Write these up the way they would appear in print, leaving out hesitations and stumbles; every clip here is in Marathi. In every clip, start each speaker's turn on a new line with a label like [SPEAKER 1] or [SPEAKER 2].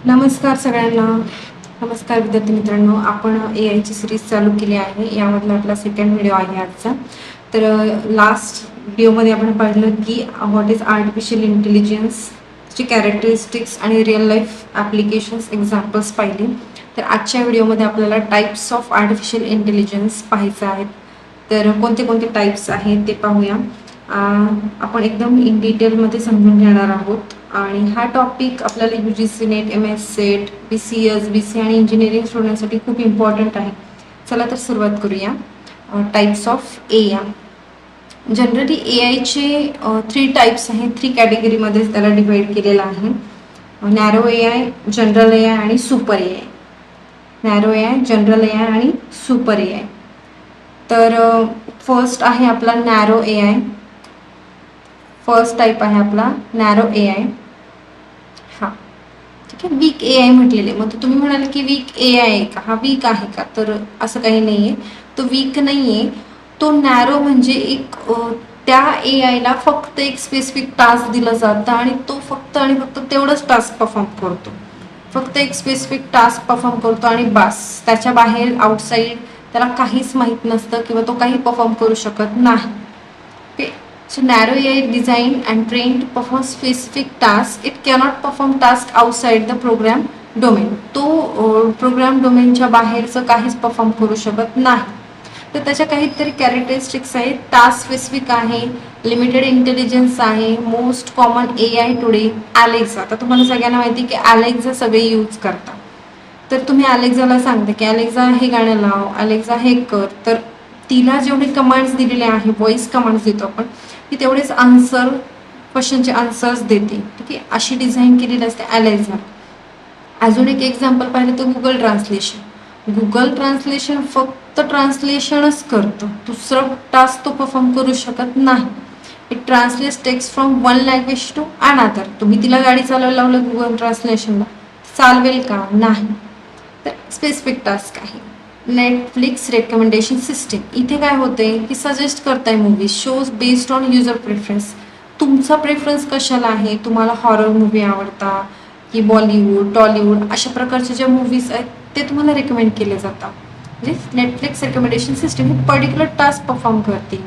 [SPEAKER 1] नमस्कार सगळ्यांना. नमस्कार विद्यार्थी मित्रांनो. आपण AI ची सिरीज चालू केली आहे. यामधला आपला सेकंड व्हिडिओ आहे आजचा. तर लास्ट व्हिडिओमध्ये आपण पाहिलं की व्हॉट इज आर्टिफिशियल इंटेलिजन्स ची कॅरेक्टरिस्टिक्स आणि रिअल लाईफ ॲप्लिकेशन्स एक्झाम्पल्स पाहिले. तर आजच्या व्हिडिओमध्ये आपल्याला टाईप्स ऑफ आर्टिफिशियल इंटेलिजन्स पाहायचं आहेत. तर कोणते कोणते टाईप्स आहेत ते पाहूया. आपण एकदम इन डिटेलमध्ये समजून घेणार आहोत आणि हा टॉपिक आपल्याला UGC NET, MS SET, BCS, BC आणि इंजिनिअरिंग स्टुडंटसाठी खूप इम्पॉर्टंट आहे. चला तर सुरुवात करूया. Types of AI. जनरली AIचे 3 टाईप्स आहेत. 3 कॅटेगरीमध्ये त्याला डिवाइड केलेलं आहे. नॅरो AI, जनरल AI आणि super AI. Narrow AI, general AI आणि सुपर AI. तर फर्स्ट आहे आपला नॅरो AI. फर्स्ट टाईप आहे आपला नॅरो AI. हां, ठीक आहे. वीक AI म्हटलेले. मग तुम्ही म्हणाले की वीक AI आहे का? हा वीक आहे का? तर असं काही नाही आहे. तो वीक नाही आहे. तो नॅरो म्हणजे एक त्या AIला फक्त एक स्पेसिफिक टास्क दिलं जातं आणि तो फक्त आणि फक्त तेवढंच टास्क परफॉर्म करतो. फक्त एक स्पेसिफिक टास्क परफॉर्म करतो आणि बस. त्याच्या बाहेर आउटसाईड त्याला काहीच माहीत नसतं किंवा तो काही परफॉर्म करू शकत नाही. Okay. So narrow AI designed and trained to perform specific task. It cannot perform task outside the program domain. तो प्रोग्राम डोमेनच्या बाहेरचं काहीच परफॉर्म करू शकत नाही. तर त्याच्या काहीतरी कॅरेक्टरिस्टिक्स आहेत. टास्क स्पेसिफिक आहे, लिमिटेड इंटेलिजन्स आहे. Most common AI today Alexa. आता तुम्हाला सगळ्यांना माहिती आहे की अलेक्सा सगळे यूज करतात. तर तुम्ही अलेक्साला सांगता की अलेक्सा हे गाणं लाव, अलेक्सा हे कर, तर तिला जेवढे कमांड्स दिलेले आहे, व्हॉइस कमांड्स देतो आपण, ती तेवढेच आन्सर, क्वेश्चनचे आन्सर्स देते. ठीक आहे. अशी डिझाईन केलेली असते अलेक्सा. अजून एक एक्झाम्पल पाहिलं तर गुगल ट्रान्सलेशन. गुगल ट्रान्सलेशन फक्त ट्रान्सलेशनच करतं, दुसरं टास्क तो परफॉर्म करू शकत नाही. It translates text from one language to another. तुम्ही तिला गाडी चालवायला लावलं गुगल ट्रान्सलेशनला, चालवेल का? नाही. तर स्पेसिफिक टास्क आहे. Netflix recommendation system. इथे काय होते की सजेस्ट करताय movies, shows based on user preference. तुमचा प्रेफरन्स कशाला आहे? तुम्हाला हॉरर मूवी आवडता की बॉलिवूड, टॉलिवूड अशा प्रकारचे ज्या मूवीज आहेत ते तुम्हाला रेकमेंड केले जातात. म्हणजे नेटफ्लिक्स रेकमेंडेशन सिस्टीम ही पर्टिक्युलर टास्क परफॉर्म करते.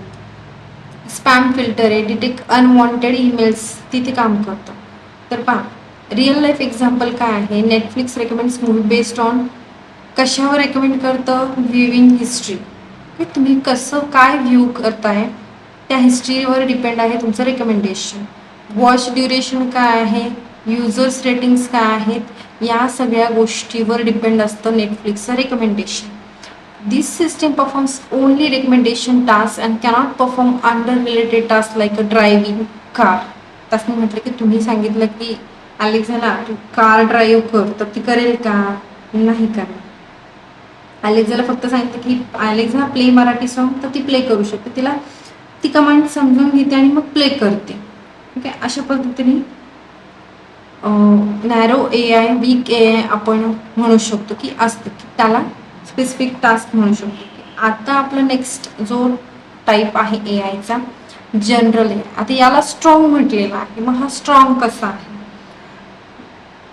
[SPEAKER 1] स्पॅम फिल्टर आहे, डिटेक्ट अनवॉन्टेड ईमेल्स, तिथे काम करतं. तर पहा, रिअल लाईफ एक्झाम्पल काय आहे? Netflix recommends movie based on कशावर रेकमेंड करतं? Viewing history. तुम्ही कसं काय व्ह्यू करताय त्या हिस्ट्रीवर डिपेंड आहे तुमचं रेकमेंडेशन. वॉच ड्युरेशन काय आहे, युजर्स रेटिंग्स काय आहेत, या सगळ्या गोष्टीवर डिपेंड असतं नेटफ्लिक्सचं recommendation. This system performs only recommendation task and cannot perform under related task like a driving car. तसं म्हटलं की तुम्ही सांगितलं की अलेक्साला तू कार ड्राईव्ह कर, तर ती करेल का? नाही करणार. अलेक्साला फक्त सांगितलं की अलेक्सा प्ले मराठी सॉन्ग, तर ती प्ले करू शकते. तिला ती कमांड समजून घेते आणि मग प्ले करते. ठीक आहे. अशा पद्धतीने नॅरो AI, वीक AI आपण म्हणू शकतो की असतं, की त्याला स्पेसिफिक टास्क म्हणू शकतो. आता आपला नेक्स्ट जो टाईप आहे AIचा, जनरल AI. आता याला स्ट्रॉंग म्हटलेलं आहे. मग हा स्ट्रॉंग कसा आहे?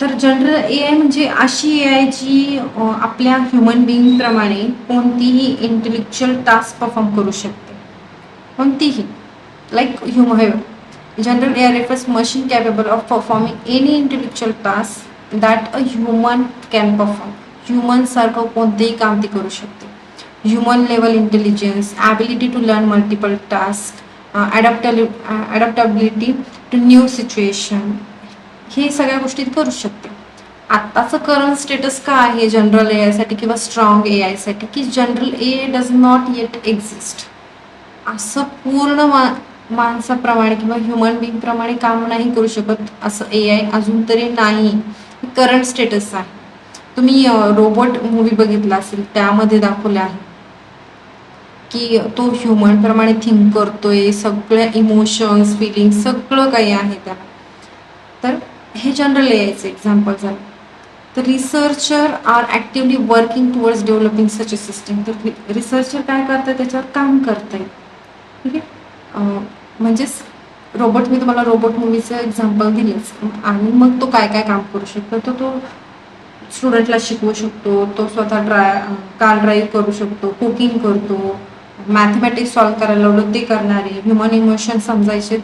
[SPEAKER 1] तर जनरल AI म्हणजे अशी AI जी आपल्या ह्युमन बिईंग प्रमाणे कोणतीही इंटेलेक्च्युअल टास्क परफॉर्म करू शकते. कोणतीही, like human. General AI refers machine capable of performing any intellectual task that a human can perform. Human सारखं कोणतेही काम ती करू शकते. Human level intelligence, ability to learn multiple task, adaptability to new situation, हे सगळ्या गोष्टी करू शकते. आत्ताचं करंट स्टेटस काय आहे जनरल AI साठी किंवा स्ट्रॉंग AI साठी, की general AI does not eight exist. असं पूर्ण माणसाप्रमाणे किंवा ह्युमन बिईंग प्रमाणे काम नाही करू शकत असं AI अजून तरी नाही. करंट स्टेटस आहे. तुम्ही रोबोट मूवी बघितला असेल, त्यामध्ये दाखवले आहे की तो ह्युमन प्रमाणे थिंक करतोय, सगळ्या इमोशन्स, फिलिंग्स सगळं काही आहे त्याला. तर हे जनरल AIचे एक्झाम्पल झालं. तर researcher are actively working towards developing such a system. तर रिसर्चर काय करतात? त्याच्यावर काम करत आहे. ठीक आहे. म्हणजेच रोबोट, मी तुम्हाला रोबोट मूवीचं एक्झाम्पल दिलंच, आणि मग तो काय काय काम करू शकतो, तर तो स्टुडंटला शिकवू शकतो, तो स्वतः कार ड्राईव्ह करू शकतो, कुकिंग करतो, मॅथमॅटिक्स सॉल्व्ह करायला लावलं ते करणार आहे, ह्युमन इमोशन समजायचे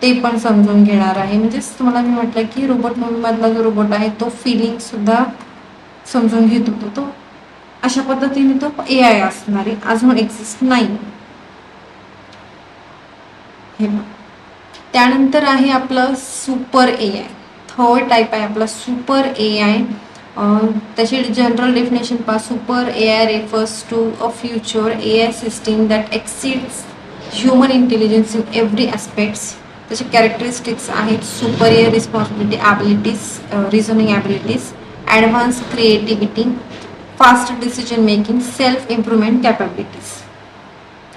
[SPEAKER 1] ते पण समजून घेणार आहे. म्हणजेच तुम्हाला मी म्हटलं की रोबोट मूवीमधला जो रोबोट आहे तो फिलिंगसुद्धा समजून घेत होतो. तो अशा पद्धतीने तो AI असणार आहे, अजून एक्झिस्ट नाही. हे त्यानंतर आहे आपलं सुपर AI. थर्ड टाईप आहे आपला सुपर AI. त्याची जनरल डेफिनेशन पहा. Super AI refers to a future AI system that exceeds human intelligence in every aspects. त्याचे कॅरेक्टरिस्टिक्स आहेत superior responsibility abilities, reasoning abilities, advance creativity, fast decision making, self improvement capabilities.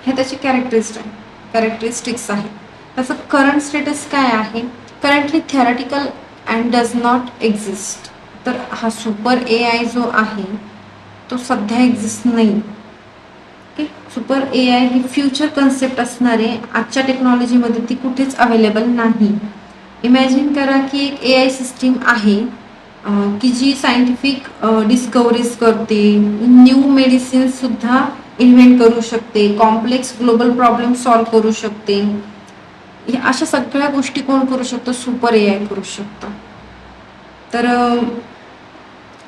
[SPEAKER 1] हे त्याचे कॅरेक्टरिस्टिक्स आहेत. त्याचं करंट स्टेटस काय आहे? Currently theoretical and does not exist. तर हा सुपर AI जो आहे तो सध्या एक्झिस्ट नाही. ओके, सुपर AI ही फ्युचर कन्सेप्ट असणार आहे, आजच्या टेक्नॉलॉजीमध्ये ती कुठेच अवेलेबल नाही. इमॅजिन करा की एक AI सिस्टीम आहे की जी सायंटिफिक डिस्कवरीज करते, न्यू मेडिसिन्ससुद्धा इन्व्हेंट करू शकते, कॉम्प्लेक्स ग्लोबल प्रॉब्लेम सॉल्व्ह करू शकते. अशा सगळ्या गोष्टी कोण करू शकतो? सुपर AI करू शकतो. तर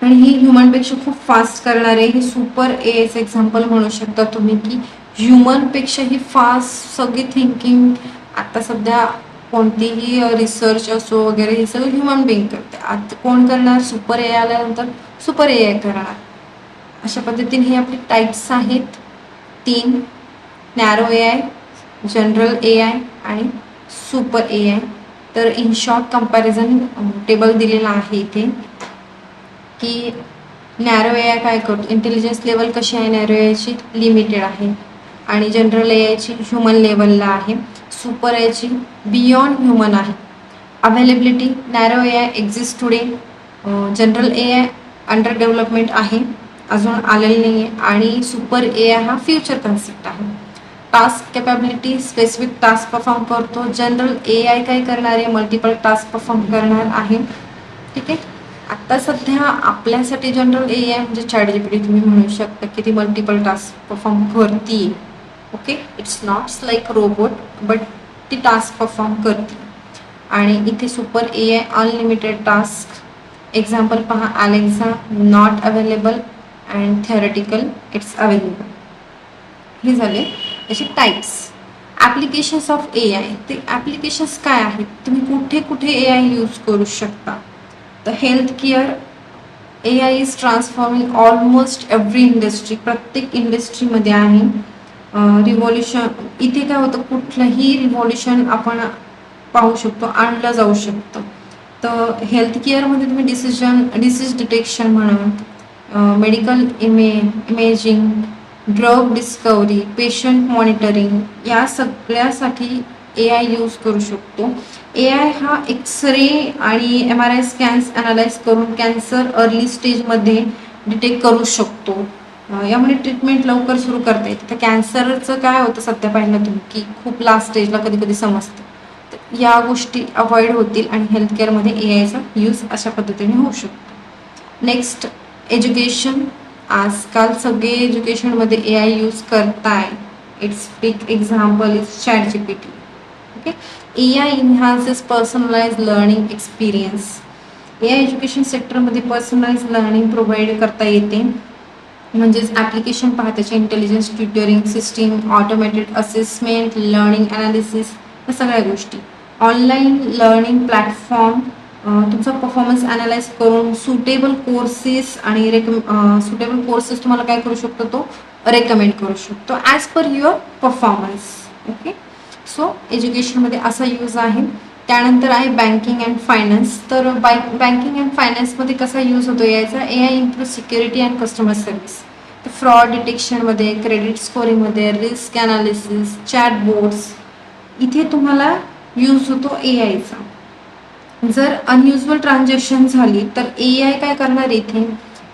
[SPEAKER 1] आणि ही ह्युमनपेक्षा खूप फास्ट करणार आहे. ही सुपर AIचं एक्झाम्पल म्हणू शकता तुम्ही की ह्युमनपेक्षा ही फास्ट सगळी थिंकिंग आता सध्या कोणतीही रिसर्च असो वगैरे हे सगळं ह्युमन बिंग करते. आता कोण करणार? सुपर AI आल्यानंतर सुपर AI करणार. अशा पद्धतीने हे आपले टाईप्स आहेत 3: नॅरो AI, जनरल AI आणि सुपर AI. तर इन शॉर्ट कंपॅरिझन टेबल दिलेला आहे इथे की नॅरो AI काय करतो, इंटेलिजन्स लेवल कशी आहे नॅरो AIची? लिमिटेड आहे. आणि जनरल AIची ह्युमन लेवलला आहे. सुपर AIची बियॉन्ड ह्युमन आहे. Availability narrow AI exist today, general AI under development आहे, अजून आलेली नाही आहे. आणि सुपर AI हा फ्युचर कन्सेप्ट आहे. Task capability specific task perform करतो. जनरल AI काय करणार आहे? मल्टिपल टास्क परफॉर्म करणार आहे. ठीक आहे. आत्ता सध्या आपल्यासाठी जनरल AI म्हणजे ChatGPT तुम्ही म्हणू शकता की ती मल्टिपल टास्क परफॉर्म करते. Okay, it's not like robot but ती टास्क परफॉर्म करते. आणि इथे super AI unlimited task. Example पहा, Alexa not available and theoretical it's available. हे झाले याचे टाईप्स. Applications of AI. ते ॲप्लिकेशन्स काय आहेत? तुम्ही कुठे कुठे AI यूज करू शकता? तर health care AI is transforming almost every industry. प्रत्येक इंडस्ट्रीमध्ये आहे. रिव्हॉल्युशन इथे काय होतं? कुठलंही रिव्हॉल्युशन आपण पाहू शकतो, आणलं जाऊ शकतं. तर हेल्थ केअरमध्ये तुम्ही डिसीज डिटेक्शन म्हणा, medical imaging, drug discovery, patient monitoring या सगळ्यासाठी AI यूज करू शकतो. AI हा एक्सरे आणि MRI स्कॅन्स ॲनालाइज करून कॅन्सर अर्ली स्टेजमध्ये डिटेक्ट करू शकतो. यामुळे ट्रीटमेंट लवकर सुरू करता येते. तर कॅन्सरचं काय होतं सध्या पाहिलं तुम्ही की खूप लास्ट स्टेजला कधी कधी समजतं. तर या गोष्टी अवॉइड होतील आणि हेल्थ केअरमध्ये AIचा यूज अशा पद्धतीने होऊ शकतो. Next, education. आजकाल सगळे एज्युकेशनमध्ये AI यूज करताय. Its big example is ChatGPT. Okay, AI enhances personalise learning experience. AI education सेक्टरमध्ये पर्सनलाइज लर्निंग प्रोव्हाइड करता येते. म्हणजेच ॲप्लिकेशन पहा, त्याचे intelligence tutoring system, automated assessment, learning analysis या सगळ्या गोष्टी. ऑनलाईन लर्निंग प्लॅटफॉर्म तुमचा परफॉर्मन्स ॲनालाइज करून सुटेबल कोर्सेस आणि सुटेबल कोर्सेस तुम्हाला काय करू शकतो? तो रेकमेंड करू शकतो as per your performance. Okay, so एज्युकेशनमध्ये असा यूज आहे. त्यानंतर आहे बँकिंग अँड फायनान्स. तर बँकिंग अँड फायनान्समध्ये कसा यूज होतो याचा? AI improve security and customer service. तर फ्रॉड डिटेक्शनमध्ये, क्रेडिट स्कोरिंगमध्ये, रिस्क ॲनालिसिस, चॅटबोट्स इथे तुम्हाला यूज होतो AIचा. जर अनयुजल ट्रान्झॅक्शन झाली तर AI काय करणार? इथे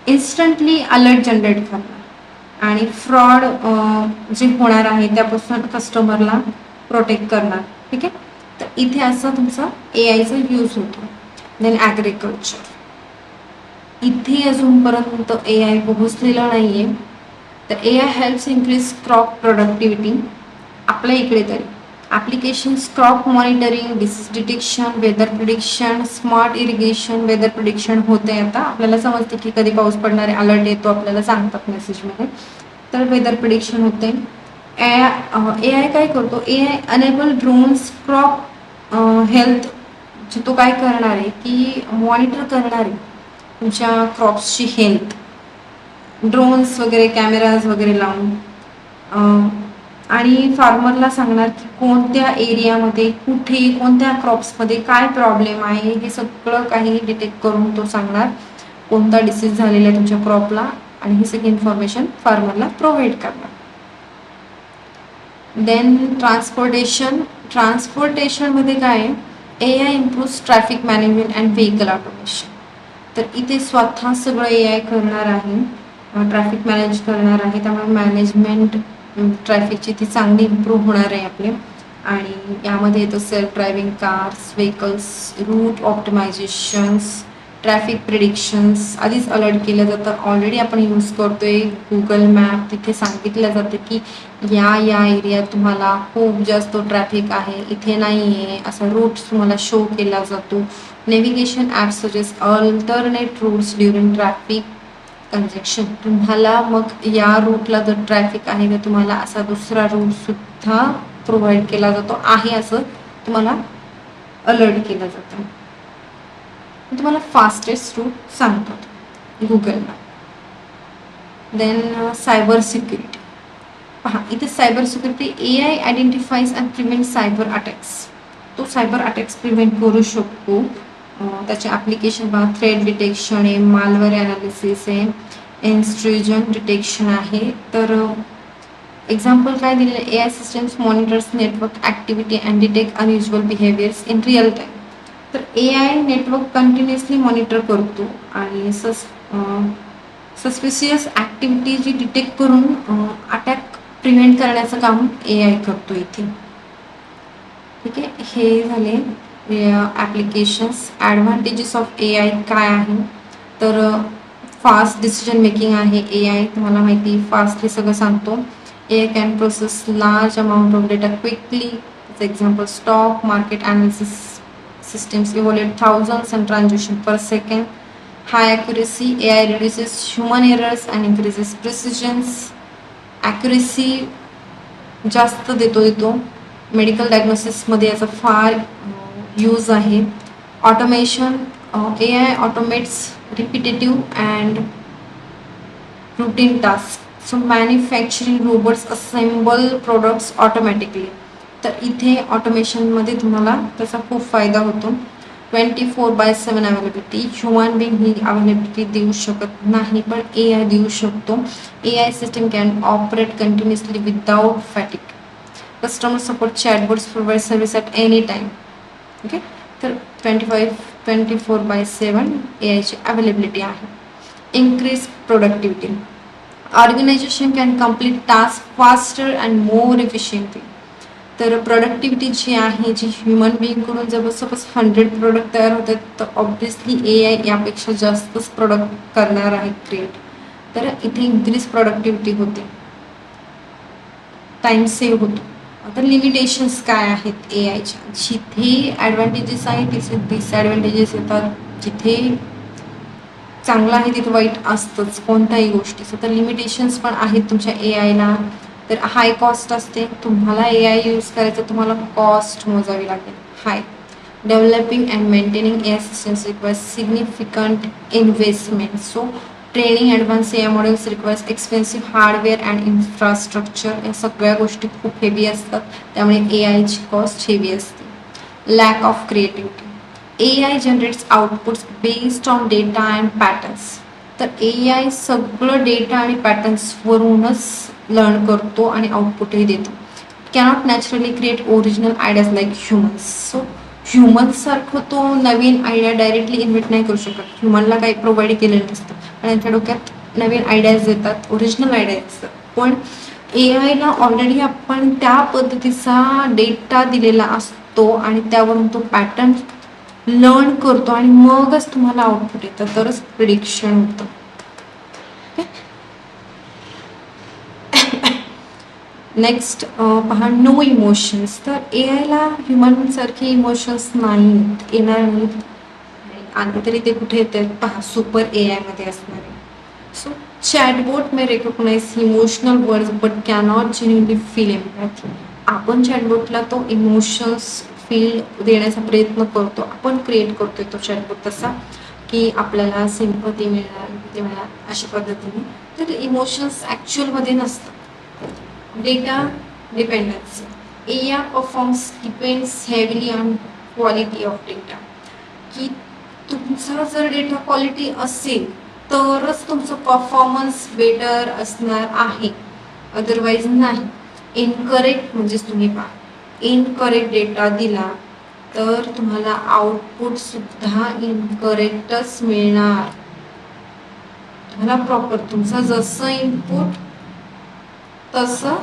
[SPEAKER 1] इन्स्टंटली अलर्ट जनरेट करणार आणि फ्रॉड जे होणार आहे त्यापासून कस्टमरला प्रोटेक्ट करणार. ठीक आहे. तर इथे असा तुमचा AIचा यूज होतो. Then agriculture. इथे अजूनपर्यंत ए आय पोहोचलेलं नाही आहे. तर A I helps increase crop productivity आपल्या इकडे तरी. Applications crop monitoring, disease detection, weather prediction, smart irrigation. Weather prediction होते आता आपल्याला समजते की कधी पाऊस पडणार आहे, अलर्ट येतो आपल्याला सांगतात मेसेजमध्ये. तर वेदर प्रिडिक्शन होते. ए आय काय करतो, A I enable drones crop health. तो काय करणार आहे की मॉनिटर करणार आहे तुमच्या क्रॉप्सची हेल्थ, ड्रोन्स वगैरे कॅमेराज वगैरे लावून. आणि फार्मरला सांगणार की कोणत्या एरियामध्ये कुठे कोणत्या क्रॉप्समध्ये काय प्रॉब्लेम आहे हे सगळं काही डिटेक्ट करून तो सांगणार कोणता डिसीज झालेला आहे तुमच्या क्रॉपला, आणि ही सगळी इन्फॉर्मेशन फार्मरला प्रोव्हाइड करणार. देन ट्रान्सपोर्टेशनमध्ये काय आहे, A I improves traffic management and vehicle automation. तर इथे स्वतः सगळं ए आय करणार आहे, ट्रॅफिक मॅनेज करणार आहे. त्यामुळे मॅनेजमेंट ट्रॅफिकची ती चांगली इम्प्रूव्ह होणार आहे आपली. आणि यामध्ये येतं self driving cars, vehicles, route optimisations, traffic predictions. आधीच अलर्ट केलं जातं, ऑलरेडी आपण यूज करतोय गुगल मॅप. तिथे सांगितलं जातं की या एरियात तुम्हाला खूप जास्त ट्रॅफिक आहे, इथे नाही आहे, असा रूट तुम्हाला शो केला जातो. Navigation app suggest alternate routes during traffic congestion. तुम्हाला मग या रूटला जर ट्रॅफिक आहे तर तुम्हाला असा दुसरा रूटसुद्धा प्रोव्हाइड केला जातो आहे, असं तुम्हाला अलर्ट केलं जातं. तुम्हाला फास्टेस्ट रूट सांगतात Google map. Then cyber security. पहा इथे cyber security, A I identifies and prevent cyber attacks. तो सायबर अटॅक्स प्रिव्हेंट करू शकतो. त्याचे ॲप्लिकेशन पहा, थ्रेट डिटेक्शन आहे, मालवेअर ॲनालिसिस आहे, इन्स्ट्रुजन डिटेक्शन आहे. तर एक्झाम्पल काय दिलेलं आहे, A I systems monitors network activity and detect unusual behaviours in real time. तर A I network continuously monitor करतो आणि सस्पिशियस ॲक्टिव्हिटी जी डिटेक्ट करून अटॅक प्रिव्हेंट करण्याचं काम ए आय करतो इथे. ठीक आहे, हे झाले applications. Advantages of A I काय आहे, तर फास्ट डिसिजन मेकिंग आहे ए आय. तुम्हाला माहिती फास्टली सगळं सांगतो. A I can process large amount of data quickly. Example stock market analysis systems evaluate thousands and transaction per second. High accuracy, AI reduces human errors and increases precisions. Accuracy जास्त देतो. मेडिकल डायग्नोसिसमध्ये याचा फार यूज आहे. Automation, A I automates repetitive and routine task. So manufacturing robots assemble products automatically. तर इथे ऑटोमेशनमध्ये तुम्हाला त्याचा खूप फायदा होतो. 24/7 अवेलेबिलिटी. ह्युमन बिंग ही अवेलेबिलिटी देऊ शकत नाही, पण ए आय देऊ शकतो. A I system can operate continuously without fatigue. Customer support chatbots provide service at any time. Okay, तर 24/7 ए आयची अवेलेबिलिटी आहे. Increase productivity. Organisation can complete task faster and more efficiently. तर प्रोडक्टिव्हिटी जी आहे, जी ह्युमन बिईंगकडून जर सपोज 100 प्रोडक्ट तयार होतात, तर ऑब्वियसली ए आय यापेक्षा जास्तच प्रोडक्ट करणार आहे क्रिएट. तर इथे इन्क्रीज प्रोडक्टिव्हिटी होते, टाईम सेव्ह होतो. आता लिमिटेशन्स काय आहेत ए आयच्या. जिथे ॲडव्हान्टेजेस आहे तिथे डिसॲडव्हान्टेजेस येतात. जिथे चांगलं आहे तिथे वाईट असतंच कोणत्याही गोष्टीचं. तर लिमिटेशन्स पण आहेत तुमच्या ए आयला. तर हाय कॉस्ट असते. तुम्हाला ए आय यूज करायचं, तुम्हाला कॉस्ट मोजावी लागेल high. Developing and maintaining A I systems requires significant investment. So training advance A I models requires expensive hardware and infrastructure. या सगळ्या गोष्टी खूप हेवी असतात, त्यामुळे ए आयची कॉस्ट हेवी असते. Lack of creativity. A I generates outputs based on data and patterns. तर ए आय सगळं डेटा आणि पॅटर्न्सवरूनच लर्न करतो आणि आउटपुटही देतो. Cannot naturally create original ideas like humans. So ह्युमन्ससारखं तो नवीन आयडिया डायरेक्टली इन्व्हेंट नाही करू शकत. ह्युमनला काही प्रोव्हाइड केलेलं नसतं आणि त्यांच्या डोक्यात नवीन आयडियाज येतात, ओरिजिनल आयडियाज असतात. पण ए आयला ऑलरेडी आपण त्या पद्धतीचा डेटा दिलेला असतो आणि त्यावरून तो पॅटर्न लर्न करतो आणि मगच तुम्हाला आउटपुट येतं, तरच प्रिडिक्शन होतं. नेक्स्ट पहा, नो इमोशन्स. तर ए आयला ह्युमनसारखे इमोशन्स नाही येणार नाहीत, आणि तरी ते कुठे येतात पहा, सुपर ए आयमध्ये असणार आहे. So chatbot may recognise emotional words but cannot genuinely feel empathy. आपण चॅटबोटला तो इमोशन्स फील देण्याचा प्रयत्न करतो, आपण क्रिएट करतोय तो चॅटबोट तसा, की आपल्याला सिम्पथी मिळणार अशा पद्धतीने. तर इमोशन्स ॲक्च्युअलमध्ये नसतात. Data dependency. AI performs depends heavily on quality of data. की तुमचा जर डेटा क्वालिटी असेल तरच तुमचं परफॉर्मन्स बेटर असणार आहे, अदरवाईज नाही. इनकरेक्ट म्हणजेच तुम्ही पहा, इनकरेक्ट डेटा दिला तर तुम्हाला आउटपुट सुद्धा इनकरेक्टच मिळणार. तुम्हाला प्रॉपर तुमचं जसं इनपुट तसं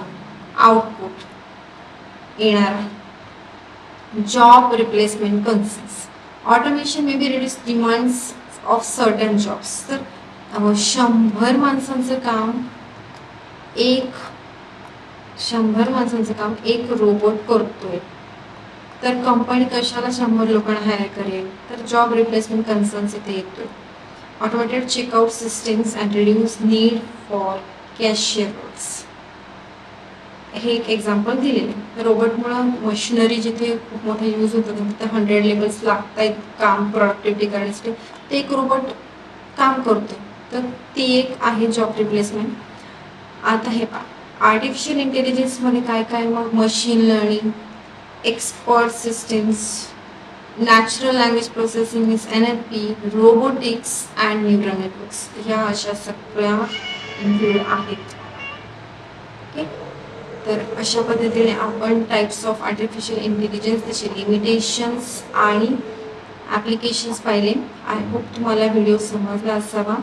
[SPEAKER 1] आउटपुट येणार आहे. Job replacement concerns. Automation may be reduce demands of certain jobs. तर 100 माणसांचं काम एक रोबोट करतोय, तर कंपनी कशाला 100 लोकांना हायर करेल? तर जॉब रिप्लेसमेंट कन्सर्न्स इथे येतोय. Automated checkout systems and reduce need for cashier roles. हे एक एक्झाम्पल दिलेले. रोबोटमुळं मशिनरी जिथे खूप मोठा यूज होतो तिथे 100 लेबल्स लागत आहेत काम प्रोडक्टिव्हिटी करण्यासाठी, ते एक रोबोट काम करतो. तर ती एक आहे जॉब रिप्लेसमेंट. आता हे पहा, आर्टिफिशियल इंटेलिजन्समध्ये काय काय मग, machine learning, expert systems, natural language processing is NLP, robotics and neural networks. ह्या अशा सगळ्या इन्क्लूड आहेत. ओके, तर अशा पद्धतीने आपण टाइप्स ऑफ आर्टिफिशियल इंटेलिजन्स, त्याचे लिमिटेशन्स आणि ॲप्लिकेशन्स पाहिले. आय होप तुम्हाला व्हिडिओ समजला असावा.